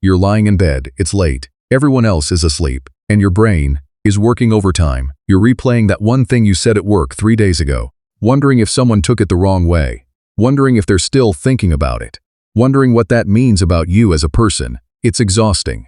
You're lying in bed, it's late, everyone else is asleep, and your brain is working overtime. You're replaying that one thing you said at work 3 days ago, wondering if someone took it the wrong way, wondering if they're still thinking about it, wondering what that means about you as a person. It's exhausting.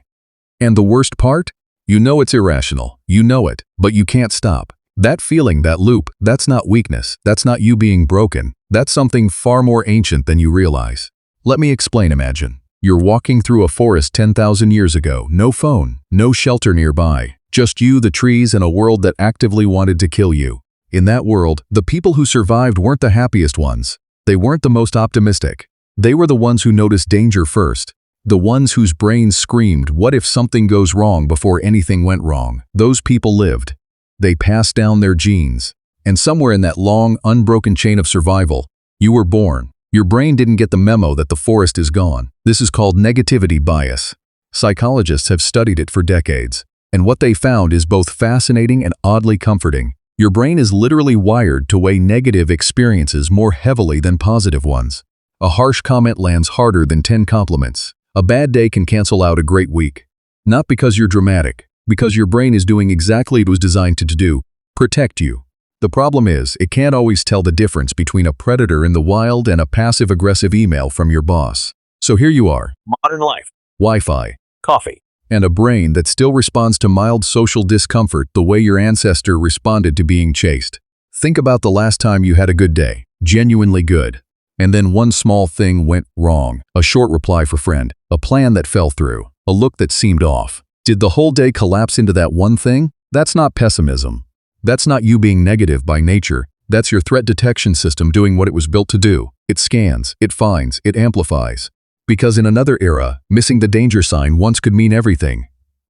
And the worst part? You know it's irrational, you know it, but you can't stop. That feeling, that loop, that's not weakness, that's not you being broken, that's something far more ancient than you realize. Let me explain. Imagine you're walking through a forest 10,000 years ago, no phone, no shelter nearby, just you, the trees, and a world that actively wanted to kill you. In that world, the people who survived weren't the happiest ones. They weren't the most optimistic. They were the ones who noticed danger first. The ones whose brains screamed, what if something goes wrong before anything went wrong? Those people lived. They passed down their genes. And somewhere in that long, unbroken chain of survival, you were born. Your brain didn't get the memo that the forest is gone. This is called negativity bias. Psychologists have studied it for decades. And what they found is both fascinating and oddly comforting. Your brain is literally wired to weigh negative experiences more heavily than positive ones. A harsh comment lands harder than 10 compliments. A bad day can cancel out a great week. Not because you're dramatic, because your brain is doing exactly what it was designed to do, protect you. The problem is, it can't always tell the difference between a predator in the wild and a passive-aggressive email from your boss. So here you are. Modern life. Wi-Fi. Coffee. And a brain that still responds to mild social discomfort the way your ancestor responded to being chased. Think about the last time you had a good day, genuinely good. And then one small thing went wrong. A short reply for friend, a plan that fell through, a look that seemed off. Did the whole day collapse into that one thing? That's not pessimism. That's not you being negative by nature. That's your threat detection system doing what it was built to do. It scans, it finds, it amplifies. Because in another era, missing the danger sign once could mean everything.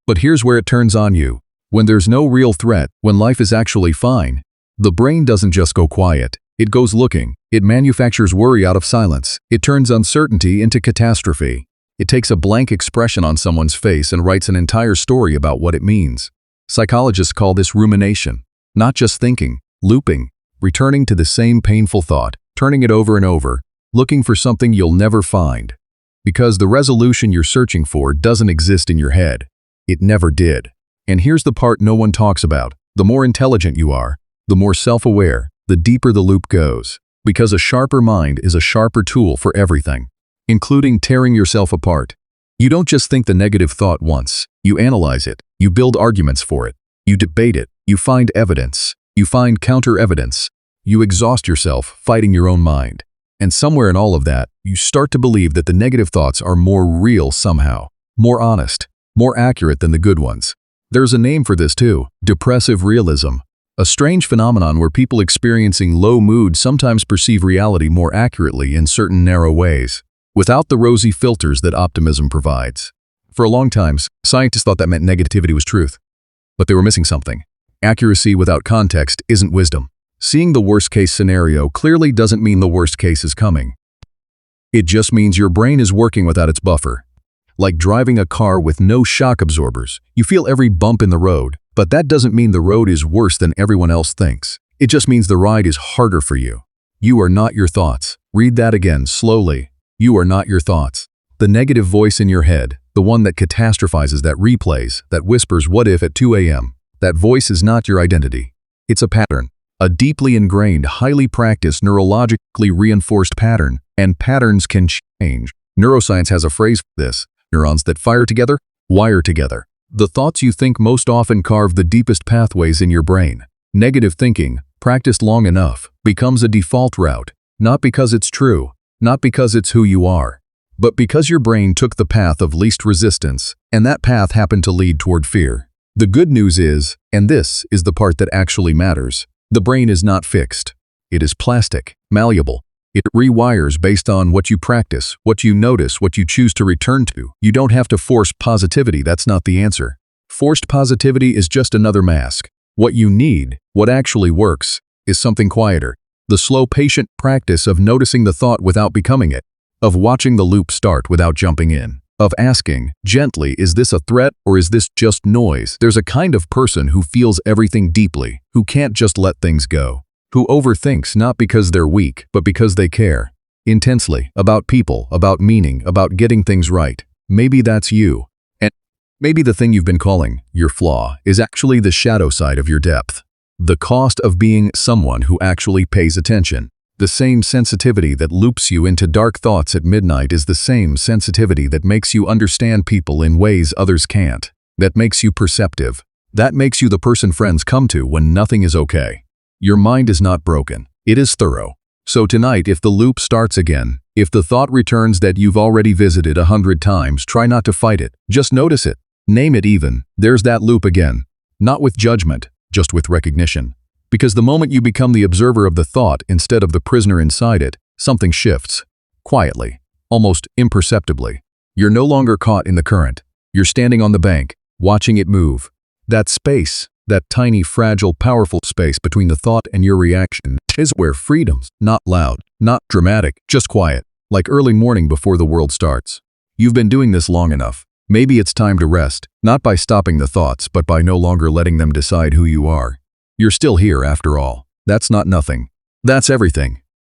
But here's where it turns on you. When there's no real threat, when life is actually fine, the brain doesn't just go quiet. It goes looking. It manufactures worry out of silence. It turns uncertainty into catastrophe. It takes a blank expression on someone's face and writes an entire story about what it means. Psychologists call this rumination. Not just thinking, looping, returning to the same painful thought, turning it over and over, looking for something you'll never find. Because the resolution you're searching for doesn't exist in your head. It never did. And here's the part no one talks about. The more intelligent you are, the more self-aware, the deeper the loop goes. Because a sharper mind is a sharper tool for everything, including tearing yourself apart. You don't just think the negative thought once. You analyze it. You build arguments for it. You debate it. You find evidence. You find counter-evidence. You exhaust yourself fighting your own mind. And somewhere in all of that, you start to believe that the negative thoughts are more real somehow, more honest, more accurate than the good ones. There's a name for this too, depressive realism. A strange phenomenon where people experiencing low mood sometimes perceive reality more accurately in certain narrow ways, without the rosy filters that optimism provides. For a long time, scientists thought that meant negativity was truth. But they were missing something. Accuracy without context isn't wisdom. Seeing the worst-case scenario clearly doesn't mean the worst case is coming. It just means your brain is working without its buffer. Like driving a car with no shock absorbers. You feel every bump in the road, but that doesn't mean the road is worse than everyone else thinks. It just means the ride is harder for you. You are not your thoughts. Read that again, slowly. You are not your thoughts. The negative voice in your head, the one that catastrophizes, that replays, that whispers what if at 2 a.m., that voice is not your identity. It's a pattern. A deeply ingrained, highly practiced, neurologically reinforced pattern, and patterns can change. Neuroscience has a phrase for this. Neurons that fire together, wire together. The thoughts you think most often carve the deepest pathways in your brain. Negative thinking, practiced long enough, becomes a default route, not because it's true, not because it's who you are, but because your brain took the path of least resistance, and that path happened to lead toward fear. The good news is, and this is the part that actually matters, the brain is not fixed. It is plastic, malleable. It rewires based on what you practice, what you notice, what you choose to return to. You don't have to force positivity, that's not the answer. Forced positivity is just another mask. What you need, what actually works, is something quieter. The slow, patient practice of noticing the thought without becoming it, of watching the loop start without jumping in, of asking, gently, is this a threat or is this just noise? There's a kind of person who feels everything deeply, who can't just let things go, who overthinks not because they're weak, but because they care intensely about people, about meaning, about getting things right. Maybe that's you. And maybe the thing you've been calling your flaw is actually the shadow side of your depth. The cost of being someone who actually pays attention. The same sensitivity that loops you into dark thoughts at midnight is the same sensitivity that makes you understand people in ways others can't. That makes you perceptive. That makes you the person friends come to when nothing is okay. Your mind is not broken. It is thorough. So tonight, if the loop starts again, if the thought returns that you've already visited 100 times, try not to fight it. Just notice it. Name it even. There's that loop again. Not with judgment, just with recognition. Because the moment you become the observer of the thought instead of the prisoner inside it, something shifts. Quietly. Almost imperceptibly. You're no longer caught in the current. You're standing on the bank, watching it move. That space, that tiny, fragile, powerful space between the thought and your reaction, is where freedom's not loud, not dramatic, just quiet, like early morning before the world starts. You've been doing this long enough. Maybe it's time to rest, not by stopping the thoughts, but by no longer letting them decide who you are. You're still here after all. That's not nothing. That's everything.